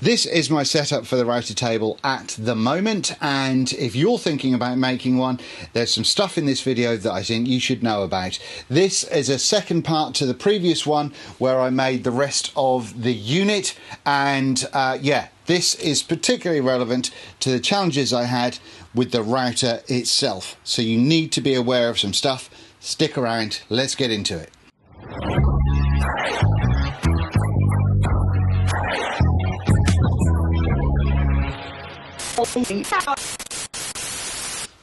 This is my setup for the router table at the moment, and if you're thinking about making one, there's some stuff in this video that I think you should know about. This is a second part to the previous one where I made the rest of the unit, and yeah, this is particularly relevant to the challenges I had with the router itself. So you need to be aware of some stuff. Stick around, let's get into it.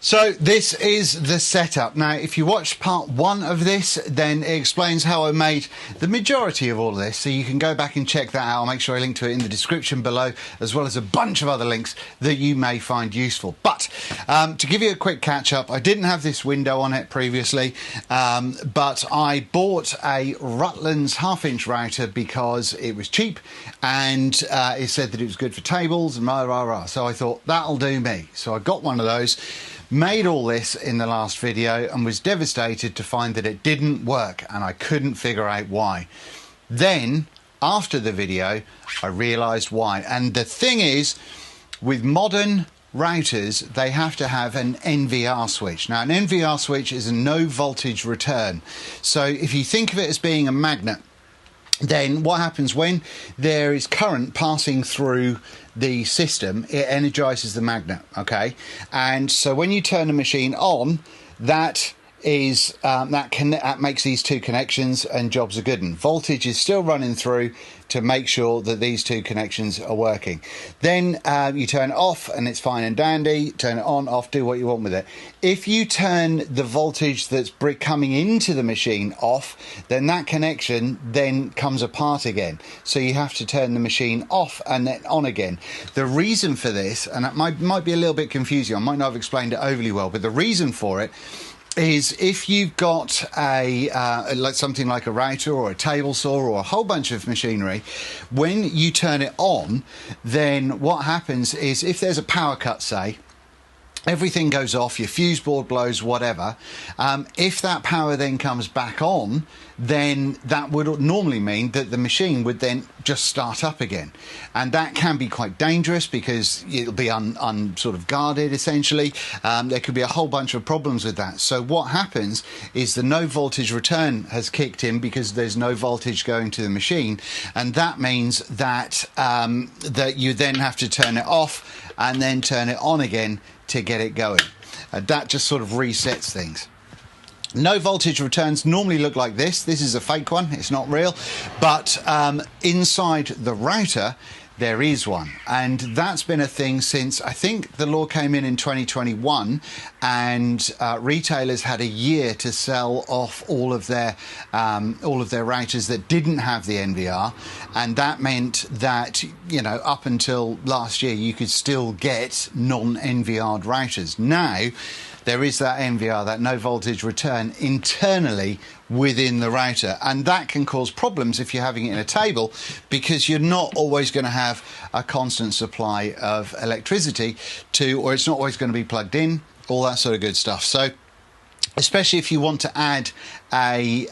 So this is the setup. Now, if you watched part one of this, then it explains how I made the majority of all of this. So you can go back and check that out. I'll make sure I link to it in the description below, as well as a bunch of other links that you may find useful. But to give you a quick catch up, I didn't have this window on it previously, but I bought a Rutland's half-inch router because it was cheap and it said that it was good for tables and rah, rah, rah. So I thought, that'll do me. So I got one of those. Made all this in the last video and was devastated to find that it didn't work and I couldn't figure out why. Then, after the video, I realised why. And the thing is, with modern routers, they have to have an NVR switch. Now, an NVR switch is a no voltage return. So if you think of it as being a magnet, then what happens when there is current passing through the system, it energizes the magnet, okay? And so when you turn the machine on, that is that makes these two connections and jobs are good. And voltage is still running through to make sure that these two connections are working. Then you turn it off and it's fine and dandy. Turn it on, off, do what you want with it. If you turn the voltage that's coming into the machine off, then that connection then comes apart again. So you have to turn the machine off and then on again. The reason for this, and it might be a little bit confusing, I might not have explained it overly well, but the reason for it is if you've got like something like a router or a table saw or a whole bunch of machinery, when you turn it on, then what happens is if there's a power cut, say, everything goes off, your fuse board blows, whatever. If that power then comes back on, then that would normally mean that the machine would then just start up again. And that can be quite dangerous because it'll be sort of guarded, essentially. There could be a whole bunch of problems with that. So what happens is the no voltage return has kicked in because there's no voltage going to the machine. And that means that, that you then have to turn it off and then turn it on again to get it going. That just sort of resets things. No voltage returns normally look like this. This is a fake one, it's not real, but inside the router there is one, and that's been a thing since I think the law came in 2021, and retailers had a year to sell off all of their routers that didn't have the NVR, and that meant that, you know, up until last year you could still get non-NVR'd routers. Now there is that NVR, that no voltage return, internally within the router, and that can cause problems if you're having it in a table because you're not always going to have a constant supply of electricity or it's not always going to be plugged in, all that sort of good stuff. So especially if you want to add a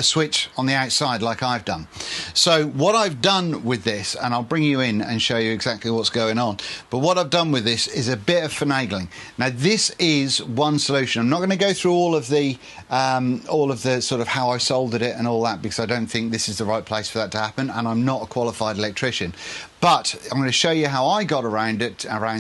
switch on the outside like I've done. So what I've done with this, and I'll bring you in and show you exactly what's going on, but what I've done with this is a bit of finagling. Now this is one solution. I'm not going to go through all of the sort of how I soldered it and all that, because I don't think this is the right place for that to happen, and I'm not a qualified electrician. But I'm going to show you how I got around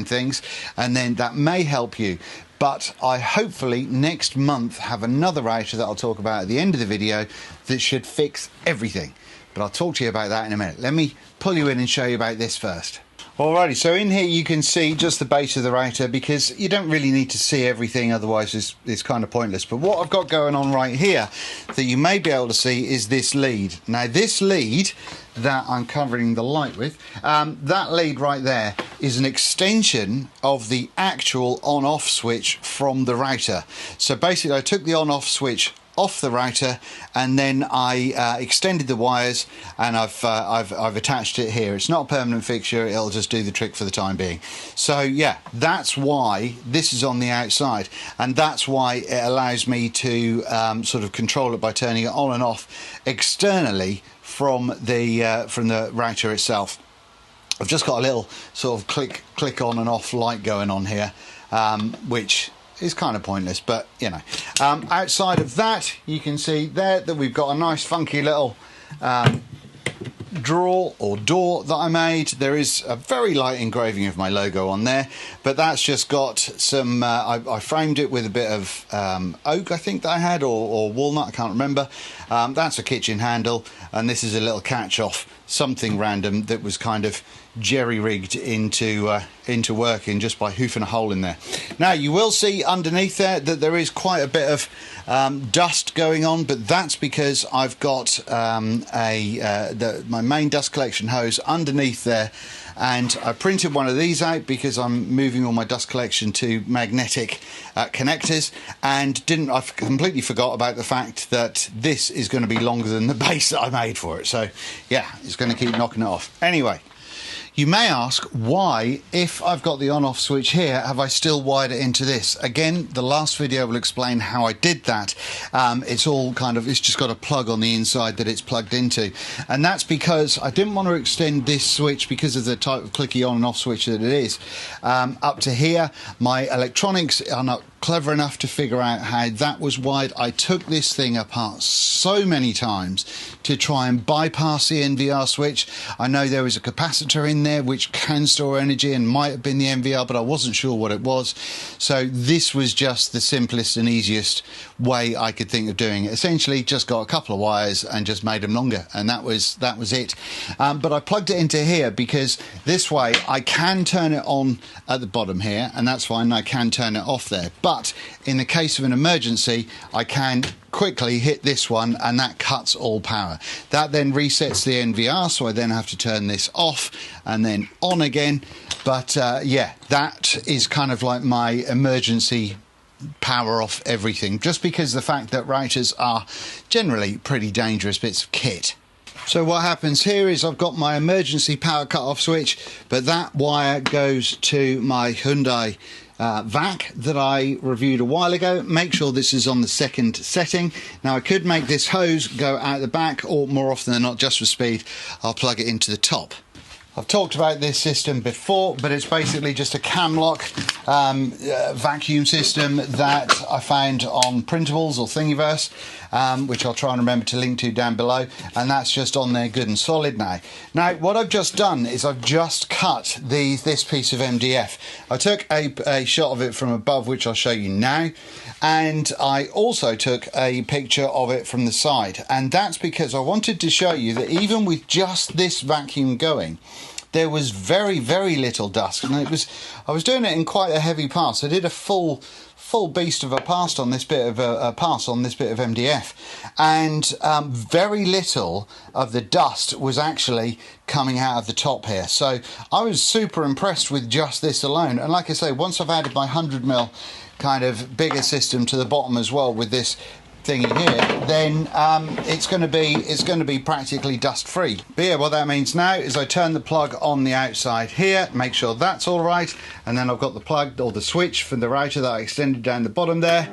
things, and then that may help you. But I hopefully next month have another router that I'll talk about at the end of the video that should fix everything. But I'll talk to you about that in a minute. Let me pull you in and show you about this first. Alrighty, so in here you can see just the base of the router, because you don't really need to see everything, otherwise it's kind of pointless. But what I've got going on right here that you may be able to see is this lead. Now this lead that I'm covering the light with, that lead right there is an extension of the actual on-off switch from the router. So basically I took the on-off switch off the router and then I extended the wires, and I've attached it here. It's not a permanent fixture, it'll just do the trick for the time being. So yeah, that's why this is on the outside, and that's why it allows me to sort of control it by turning it on and off externally from the router itself. I've just got a little sort of click on and off light going on here, which is kind of pointless, but you know. Outside of that, you can see there that we've got a nice funky little drawer or door that I made. There is a very light engraving of my logo on there, but that's just got some I framed it with a bit of oak, I think, that I had, or walnut, I can't remember. That's a kitchen handle, and this is a little catch off, something random that was kind of jerry-rigged into working just by hoofing a hole in there. Now you will see underneath there that there is quite a bit of dust going on, but that's because I've got my main dust collection hose underneath there, and I printed one of these out because I'm moving all my dust collection to magnetic connectors, and I completely forgot about the fact that this is going to be longer than the base that I made for it. So yeah, it's going to keep knocking it off. Anyway, you may ask why, if I've got the on-off switch here, have I still wired it into this? Again, the last video will explain how I did that. It's just got a plug on the inside that it's plugged into. And that's because I didn't want to extend this switch because of the type of clicky on and off switch that it is. Up to here, my electronics are not clever enough to figure out how that was wired. I took this thing apart so many times to try and bypass the NVR switch. I know there was a capacitor in there which can store energy and might have been the NVR, but I wasn't sure what it was. So this was just the simplest and easiest way I could think of doing it. Essentially just got a couple of wires and just made them longer, and that was it. But I plugged it into here because this way I can turn it on at the bottom here, and that's fine. I can turn it off there, but in the case of an emergency I can quickly hit this one and that cuts all power. That then resets the NVR, so I then have to turn this off and then on again. But yeah, that is kind of like my emergency power off everything, just because the fact that routers are generally pretty dangerous bits of kit. So what happens here is I've got my emergency power cut-off switch, but that wire goes to my Hyundai vac that I reviewed a while ago. Make sure this is on the second setting. Now I could make this hose go out the back, or more often than not, just for speed, I'll plug it into the top. I've talked about this system before, but it's basically just a cam lock vacuum system that I found on Printables or Thingiverse, which I'll try and remember to link to down below, and that's just on there good and solid now. Now what I've just done is I've just cut this piece of MDF. I took a shot of it from above, which I'll show you now, and I also took a picture of it from the side, and that's because I wanted to show you that even with just this vacuum going, there was very, very little dust, and I was doing it in quite a heavy pass. I did a full beast of a pass on this bit of MDF, and very little of the dust was actually coming out of the top here. So I was super impressed with just this alone. And like I say, once I've added my 100mm kind of bigger system to the bottom as well with this thingy here, then it's going to be practically dust free. But yeah, what that means now is I turn the plug on the outside here, make sure that's all right, and then I've got the plug or the switch for the router that I extended down the bottom there.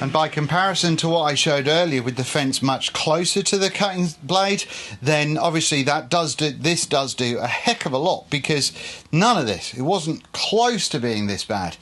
And by comparison to what I showed earlier with the fence much closer to the cutting blade, then obviously this does do a heck of a lot, because none of this, it wasn't close to being this bad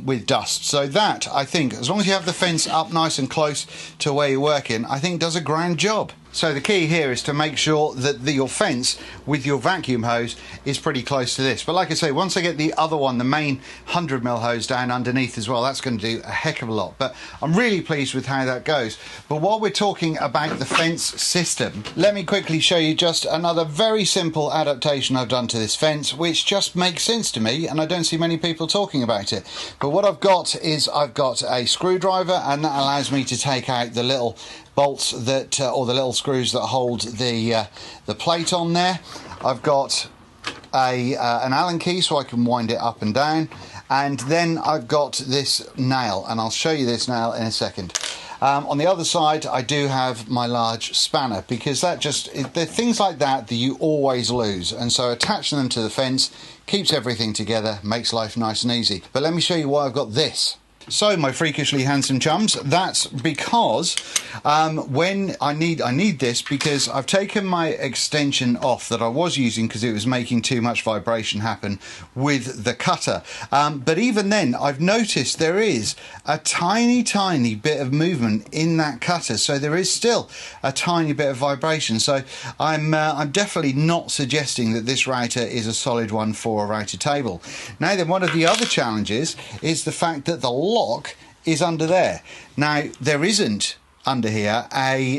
with dust. So that, I think, as long as you have the fence up nice and close to where you're working, I think does a grand job. So the key here is to make sure that your fence with your vacuum hose is pretty close to this. But like I say, once I get the other one, the main 100mm hose down underneath as well, that's going to do a heck of a lot. But I'm really pleased with how that goes. But while we're talking about the fence system, let me quickly show you just another very simple adaptation I've done to this fence, which just makes sense to me, and I don't see many people talking about it. But what I've got is I've got a screwdriver, and that allows me to take out the little bolts that or the little screws that hold the plate on there. I've got an Allen key so I can wind it up and down, and then I've got this nail, and I'll show you this nail in a second. On the other side, I do have my large spanner, because they're things like that you always lose, and so attaching them to the fence keeps everything together, makes life nice and easy. But let me show you why I've got this. So, my freakishly handsome chums, that's because when I need this because I've taken my extension off that I was using because it was making too much vibration happen with the cutter. But even then, I've noticed there is a tiny bit of movement in that cutter, so there is still a tiny bit of vibration. So I'm definitely not suggesting that this router is a solid one for a router table. Now then, one of the other challenges is the fact that the lock is under there. Now there isn't under here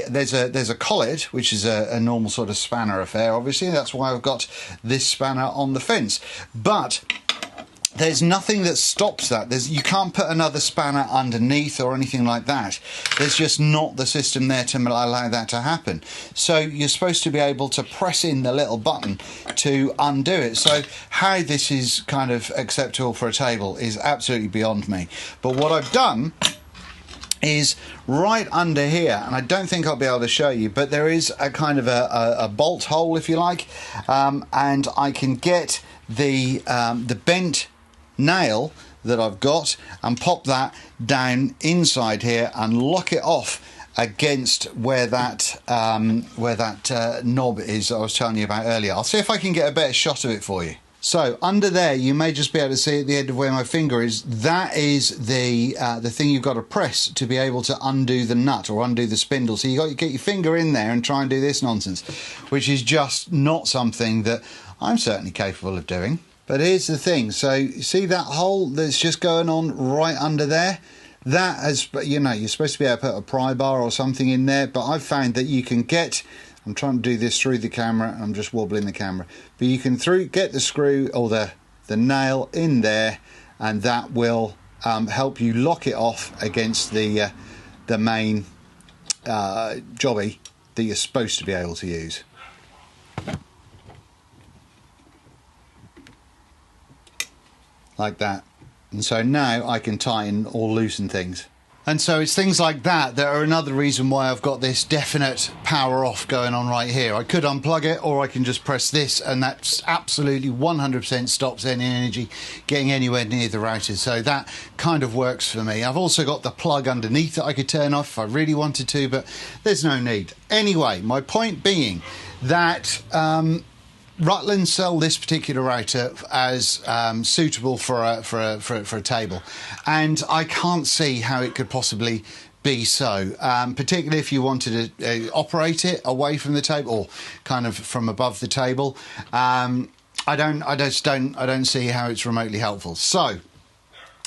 there's a collet, which is a normal sort of spanner affair. Obviously that's why I've got this spanner on the fence, but there's nothing that stops that. You can't put another spanner underneath or anything like that. There's just not the system there to allow that to happen. So you're supposed to be able to press in the little button to undo it. So how this is kind of acceptable for a table is absolutely beyond me. But what I've done is right under here, and I don't think I'll be able to show you, but there is a kind of a bolt hole, if you like, and I can get the bent nail that I've got and pop that down inside here and lock it off against where that knob is that I was telling you about earlier. I'll see if I can get a better shot of it for you. So under there, you may just be able to see at the end of where my finger is, that is the thing you've got to press to be able to undo the nut or undo the spindle. So you've got to get your finger in there and try and do this nonsense, which is just not something that I'm certainly capable of doing. But here's the thing, so you see that hole that's just going on right under there? That has, you know, you're supposed to be able to put a pry bar or something in there, but I've found that you can get, I'm trying to do this through the camera and I'm just wobbling the camera, but you can get the screw or the nail in there, and that will help you lock it off against the main jobby that you're supposed to be able to use. Like that. And so now I can tighten or loosen things. And so it's things like that that are another reason why I've got this definite power off going on right here. I could unplug it, or I can just press this, and that's absolutely 100% stops any energy getting anywhere near the router. So that kind of works for me. I've also got the plug underneath that I could turn off if I really wanted to, but there's no need. Anyway, my point being that Rutland sell this particular router as suitable for a table, and I can't see how it could possibly be so. Particularly if you wanted to operate it away from the table or kind of from above the table. I don't see how it's remotely helpful. So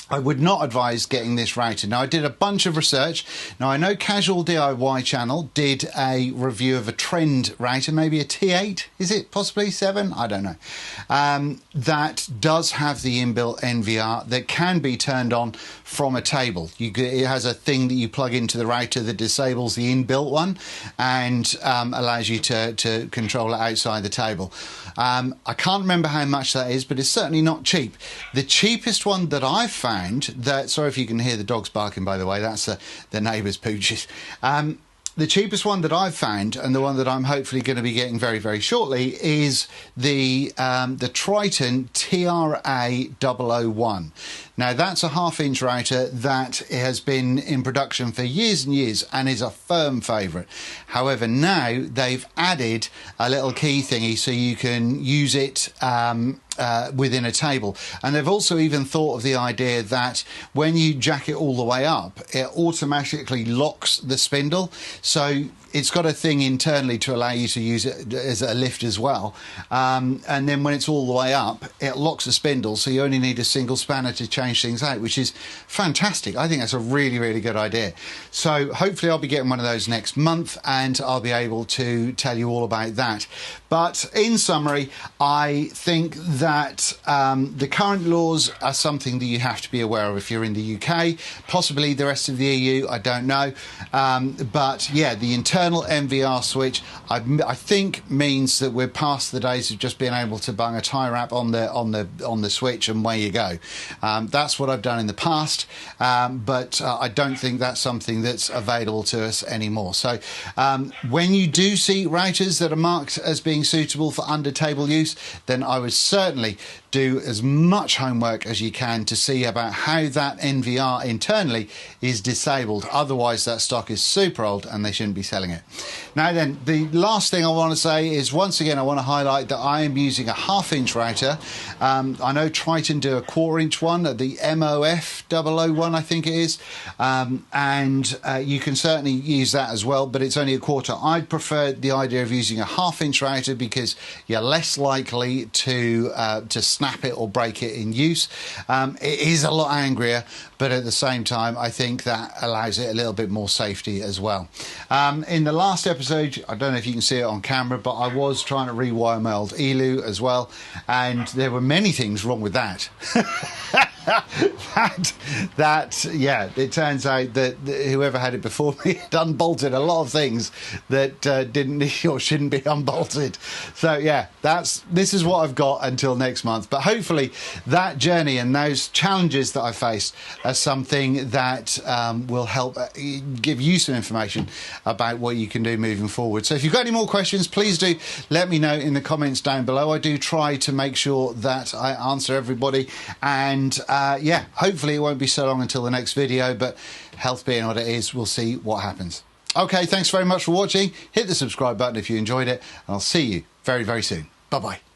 I would not advise getting this router. Now, I did a bunch of research. Now, I know Casual DIY channel did a review of a trend router, maybe a T8, is it? Possibly 7? I don't know. That does have the inbuilt NVR that can be turned on from a table. It has a thing that you plug into the router that disables the inbuilt one and allows you to control it outside the table. I can't remember how much that is, but it's certainly not cheap. The cheapest one that I've found, sorry if you can hear the dogs barking, by the way, that's the neighbour's pooches. The cheapest one that I've found, and the one that I'm hopefully going to be getting very, very shortly, is the Triton TRA 001. Now, that's a half-inch router that has been in production for years and years and is a firm favourite. However, now they've added a little key thingy so you can use it within a table, and they've also even thought of the idea that when you jack it all the way up, it automatically locks the spindle, so it's got a thing internally to allow you to use it as a lift as well, and then when it's all the way up, it locks the spindle, so you only need a single spanner to change things out, which is fantastic. I think that's a really, really good idea. So hopefully I'll be getting one of those next month, and I'll be able to tell you all about that. But in summary, I think that the current laws are something that you have to be aware of if you're in the UK, possibly the rest of the EU, I don't know. But yeah, the internal MVR switch, I think, means that we're past the days of just being able to bung a tie wrap on the switch and away you go. That's what I've done in the past, but I don't think that's something that's available to us anymore. So when you do see routers that are marked as being suitable for under table use, then I would certainly do as much homework as you can to see about how that NVR internally is disabled. Otherwise, that stock is super old and they shouldn't be selling it. Now then, the last thing I want to say is, once again, I want to highlight that I am using a 1/2 inch router. I know Triton do a 1/4 inch one, the MOF 001, I think it is, and you can certainly use that as well, but it's only a 1/4. I'd prefer the idea of using a 1/2 inch router because you're less likely to snap it or break it in use. It is a lot angrier, but at the same time, I think that allows it a little bit more safety as well. In the last episode, I don't know if you can see it on camera, but I was trying to rewire my old ELU as well, and there were many things wrong with that. Yeah, it turns out that whoever had it before me had unbolted a lot of things that didn't need or shouldn't be unbolted. So yeah, this is what I've got until next month. But hopefully that journey and those challenges that I faced are something that will help give you some information about what you can do moving forward. So if you've got any more questions, please do let me know in the comments down below. I do try to make sure that I answer everybody, and yeah, hopefully it won't be so long until the next video, but health being what it is, we'll see what happens. Okay, thanks very much for watching. Hit the subscribe button if you enjoyed it, and I'll see you very, very soon. Bye-bye.